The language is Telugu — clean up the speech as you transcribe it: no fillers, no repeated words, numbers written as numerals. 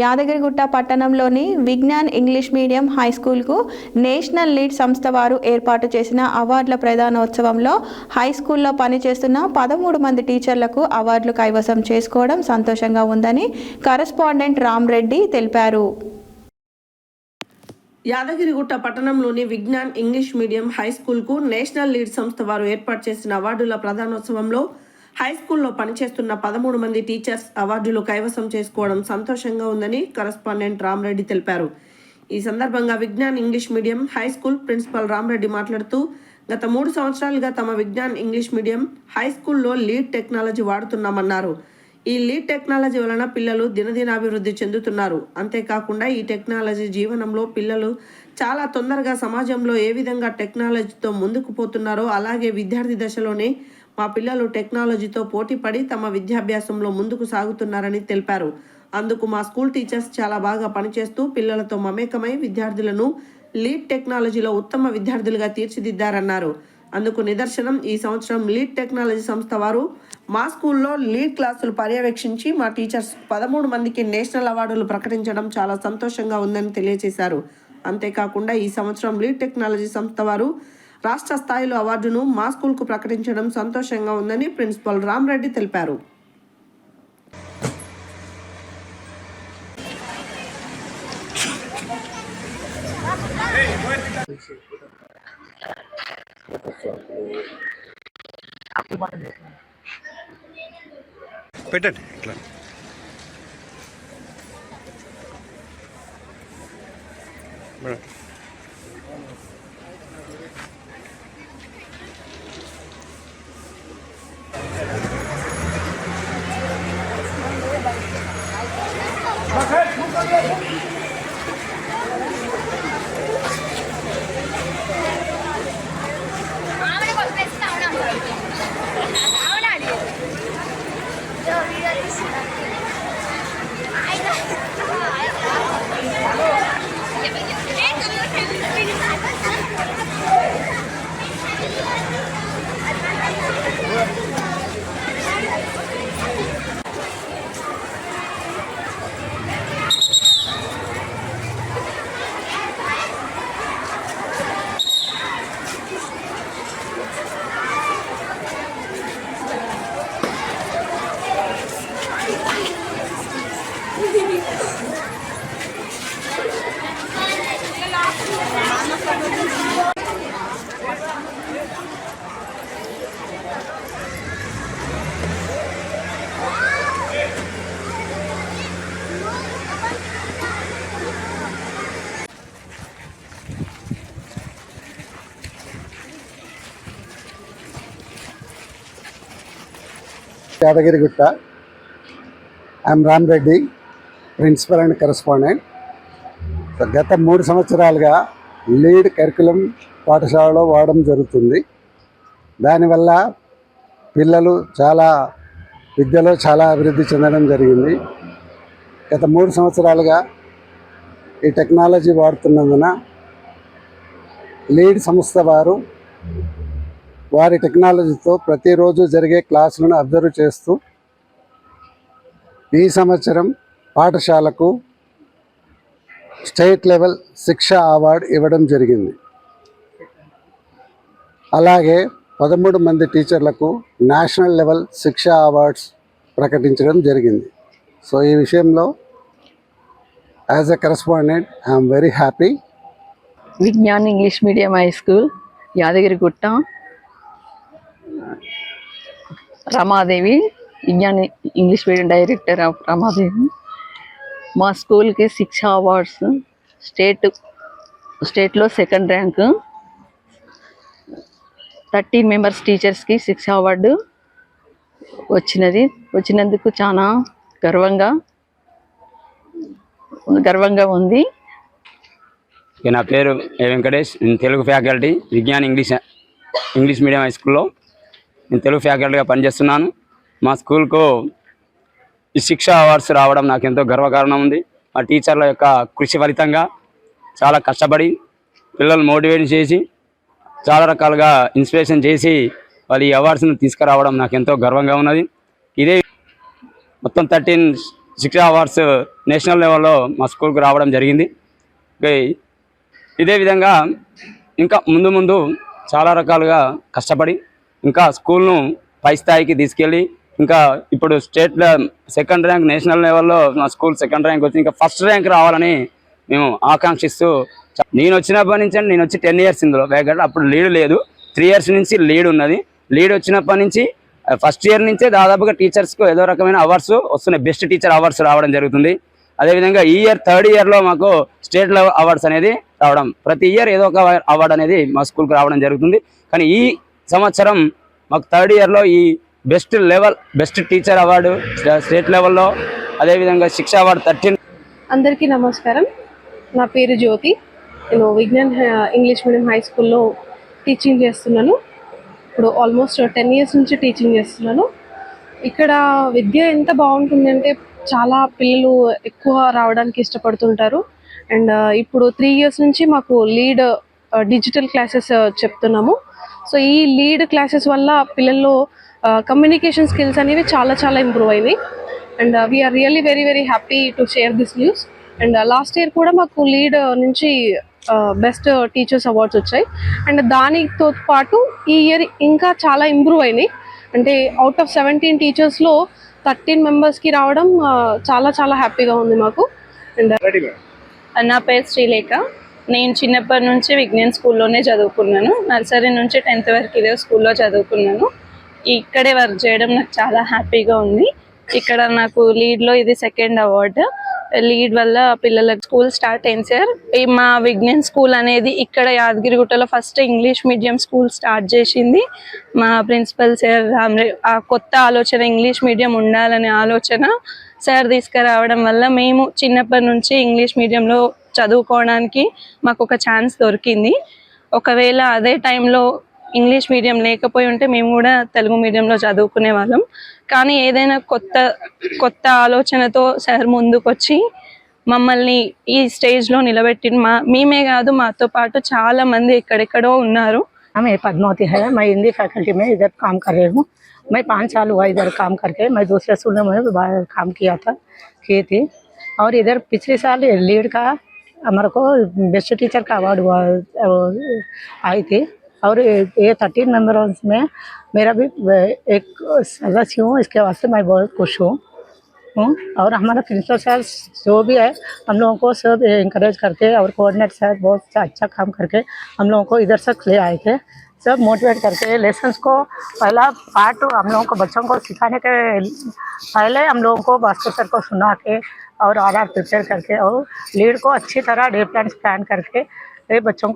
యాదగిరిగుట్ట పట్టణంలోని విజ్ఞాన్ ఇంగ్లీష్ మీడియం హై స్కూల్కు నేషనల్ లీడ్ సంస్థ వారు ఏర్పాటు చేసిన అవార్డుల ప్రదానోత్సవంలో హై స్కూల్లో పనిచేస్తున్న 13 మంది టీచర్లకు అవార్డులు కైవసం చేసుకోవడం సంతోషంగా ఉందని కరెస్పాండెంట్ రామ్రెడ్డి తెలిపారు. యాదగిరిగుట్ట పట్టణంలోని విజ్ఞాన్ ఇంగ్లీష్ మీడియం హై స్కూల్కు నేషనల్ లీడ్ సంస్థ వారు ఏర్పాటు చేసిన అవార్డుల ప్రదానోత్సవంలో హై స్కూల్లో పనిచేస్తున్న 13 మంది టీచర్స్ అవార్డులు కైవసం చేసుకోవడం సంతోషంగా ఉందని కరెస్పాండెంట్ రామ్రెడ్డి తెలిపారు. ఈ సందర్భంగా Vignan English medium high school principal Ramreddy మాట్లాడుతూ గత 3 సంవత్సరాలుగా తమ విజ్ఞాన్ ఇంగ్లీష్ మీడియం హై స్కూల్లో లీడ్ టెక్నాలజీ వాడుతున్నామన్నారు. ఈ లీడ్ టెక్నాలజీ వలన పిల్లలు దినదినాభివృద్ధి చెందుతున్నారు. అంతేకాకుండా ఈ టెక్నాలజీ జీవనంలో పిల్లలు చాలా తొందరగా సమాజంలో ఏ విధంగా టెక్నాలజీతో ముందుకు పోతున్నారో అలాగే విద్యార్థి దశలోనే మా పిల్లలు టెక్నాలజీతో పోటీపడి తమ విద్యాభ్యాసంలో ముందుకు సాగుతున్నారని తెలిపారు. అందుకు మా స్కూల్ టీచర్స్ చాలా బాగా పనిచేస్తూ పిల్లలతో మమేకమై విద్యార్థులను లీడ్ టెక్నాలజీలో ఉత్తమ విద్యార్థులుగా తీర్చిదిద్దారన్నారు. అందుకు నిదర్శనం ఈ సంవత్సరం లీడ్ టెక్నాలజీ సంస్థ వారు మా స్కూల్లో లీడ్ క్లాసులు పర్యవేక్షించి మా టీచర్స్ 13 మందికి నేషనల్ అవార్డులు ప్రకటించడం చాలా సంతోషంగా ఉందని తెలియజేశారు. అంతేకాకుండా ఈ సంవత్సరం లీడ్ టెక్నాలజీ సంస్థ వారు రాష్ట్ర స్థాయిలో అవార్డును మా స్కూల్కు ప్రకటించడం సంతోషంగా ఉందని ప్రిన్సిపల్ రామ్రెడ్డి తెలిపారు. పెట్టండి ఇట్లా Yadagirigutta. I am Ramreddy, principal and correspondent. గత 3 సంవత్సరాలుగా లీడ్ కరికులం పాఠశాలలో వాడడం జరుగుతుంది. దానివల్ల పిల్లలు విద్యలో చాలా అభివృద్ధి చెందడం జరిగింది. గత 3 సంవత్సరాలుగా ఈ టెక్నాలజీ వాడుతున్నందున లీడ్ సంస్థ వారి టెక్నాలజీతో ప్రతిరోజు జరిగే క్లాసులను అబ్జర్వ్ చేస్తూ ఈ సంవత్సరం పాఠశాలకు స్టేట్ లెవెల్ శిక్ష అవార్డు ఇవ్వడం జరిగింది. అలాగే 13 మంది టీచర్లకు నేషనల్ లెవెల్ శిక్ష అవార్డ్స్ ప్రకటించడం జరిగింది. సో ఈ విషయంలో as a correspondent I am very happy. Vignan English medium high school Yadagirigutta, Ramadevi, Vignan English medium director of Ramadevi. మా స్కూల్కి శిక్ష అవార్డ్స్ స్టేట్లో 2nd ర్యాంకు, 30 మెంబర్స్ టీచర్స్కి శిక్ష అవార్డు వచ్చినందుకు చాలా గర్వంగా ఉంది. నా పేరు వెంకటేష్, నేను Telugu faculty Vignan English medium high స్కూల్లో నేను తెలుగు ఫ్యాకల్టీగా పనిచేస్తున్నాను. మా స్కూల్కు ఈ శిక్ష అవార్డ్స్ రావడం నాకు ఎంతో గర్వకారణం ఉంది. మా టీచర్ల యొక్క కృషి ఫలితంగా చాలా కష్టపడి పిల్లలు మోటివేట్ చేసి చాలా రకాలుగా ఇన్స్పిరేషన్ చేసి వాళ్ళు ఈ అవార్డ్స్ను తీసుకురావడం నాకు ఎంతో గర్వంగా ఉన్నది. ఇదే మొత్తం శిక్షా అవార్డ్స్ నేషనల్ లెవెల్లో మా స్కూల్కి రావడం జరిగింది. ఇదే విధంగా ఇంకా ముందు ముందు చాలా రకాలుగా కష్టపడి ఇంకా స్కూల్ను పై స్థాయికి తీసుకెళ్ళి ఇంకా ఇప్పుడు స్టేట్లో సెకండ్ ర్యాంక్, నేషనల్ లెవెల్లో మా స్కూల్ సెకండ్ ర్యాంక్ వచ్చి ఇంకా ఫస్ట్ ర్యాంక్ రావాలని మేము ఆకాంక్షిస్తూ, నేను వచ్చినప్పటి నుంచి నేను వచ్చి 10 years ఇందులో వేగంగా అప్పుడు లీడ్ లేదు, 3 years నుంచి లీడ్ ఉన్నది. లీడ్ వచ్చినప్పటి నుంచి ఫస్ట్ ఇయర్ నుంచే దాదాపుగా టీచర్స్కు ఏదో రకమైన అవార్డ్స్ వస్తున్నాయి, బెస్ట్ టీచర్ అవార్డ్స్ రావడం జరుగుతుంది. అదేవిధంగా ఈ ఇయర్ 3rd yearలో మాకు స్టేట్ లెవెల్ అవార్డ్స్ అనేది రావడం, ప్రతి ఇయర్ ఏదో ఒక అవార్డు అనేది మా స్కూల్కి రావడం జరుగుతుంది. కానీ ఈ సంవత్సరం మాకు 3rd yearలో ఈ బెస్ట్ టీచర్ అవార్డు స్టేట్ లెవెల్లో, అదేవిధంగా శిక్ష అవార్డు 13. అందరికీ నమస్కారం. నా పేరు జ్యోతి. నేను విజ్ఞాన్ ఇంగ్లీష్ మీడియం హై స్కూల్లో టీచింగ్ చేస్తున్నాను. ఇప్పుడు ఆల్మోస్ట్ 10 years నుంచి టీచింగ్ చేస్తున్నాను. ఇక్కడ విద్య ఎంత బాగుంటుందంటే చాలా పిల్లలు ఎక్కువ రావడానికి ఇష్టపడుతుంటారు. అండ్ ఇప్పుడు 3 years నుంచి మాకు లీడ్ డిజిటల్ క్లాసెస్ చెప్తున్నాము. సో ఈ లీడ్ క్లాసెస్ వల్ల పిల్లల్లో కమ్యూనికేషన్ స్కిల్స్ అనేవి చాలా ఇంప్రూవ్ అయినాయి. And we are really very happy to share this news. And last year కూడా మాకు లీడ్ నుంచి బెస్ట్ టీచర్స్ అవార్డ్స్ వచ్చాయి. అండ్ దానితో పాటు ఈ ఇయర్ ఇంకా చాలా ఇంప్రూవ్ అయినాయి. అంటే అవుట్ ఆఫ్ 17 టీచర్స్లో 13 మెంబర్స్కి రావడం చాలా హ్యాపీగా ఉంది మాకు. అండ్ నా పేరు శ్రీలేఖ. నేను చిన్నప్పటి నుంచి విజ్ఞాన్ స్కూల్లోనే చదువుకున్నాను. నర్సరీ నుంచి 10th వరకు ఇదే స్కూల్లో చదువుకున్నాను. ఇక్కడే వర్క్ చేయడం నాకు చాలా హ్యాపీగా ఉంది. ఇక్కడ నాకు లీడ్లో ఇది 2nd అవార్డు. లీడ్ వల్ల పిల్లలకు స్కూల్ స్టార్ట్ అయింది సార్. మా విజ్ఞాన్ స్కూల్ అనేది ఇక్కడ యాదగిరిగుట్టలో first English medium school start చేసింది మా ప్రిన్సిపల్ సార్ రామరావ్. ఆ కొత్త ఆలోచన, ఇంగ్లీష్ మీడియం ఉండాలనే ఆలోచన సార్ తీసుకురావడం వల్ల మేము చిన్నప్పటి నుంచి ఇంగ్లీష్ మీడియంలో చదువుకోవడానికి మాకు ఒక ఛాన్స్ దొరికింది. ఒకవేళ అదే టైంలో ఇంగ్లీష్ మీడియం లేకపోయి ఉంటే మేము కూడా తెలుగు మీడియంలో చదువుకునే వాళ్ళం. కానీ ఏదైనా కొత్త ఆలోచనతో సార్ ముందుకొచ్చి మమ్మల్ని ఈ స్టేజ్లో నిలబెట్టి మేమే కాదు మాతో పాటు చాలా మంది ఎక్కడెక్కడో ఉన్నారు. मैं पद्मावती है। मैं हिंदी फैकल्टी में इधर काम कर रही हूँ। मैं 5 साल हुआ इधर काम करके। मैं दूसरे स्कूल में काम किए थे और इधर पिछले साल लीड का हमारे को बेस्ट टीचर का अवार्ड हुआ आई थी। और ये 13 मेंबर्स में मेरा भी एक सदस्य हूँ, इसके वास्ते मैं बहुत खुश हूँ। और हमारा प्रिंसिपल सर जो भी है हम लोगों को सब इंकरेज करके और कोऑर्डिनेटर सर बहुत अच्छा काम करके हम लोगों को इधर तक ले आए थे। सब मोटिवेट करके लेसन्स को पहला पार्ट हम लोगों को बच्चों को सिखाने के पहले हम लोगों को भास्कर सर को सुना के और आधार प्रिपेयर करके और लीड को अच्छी तरह डे प्लान करके बच्चों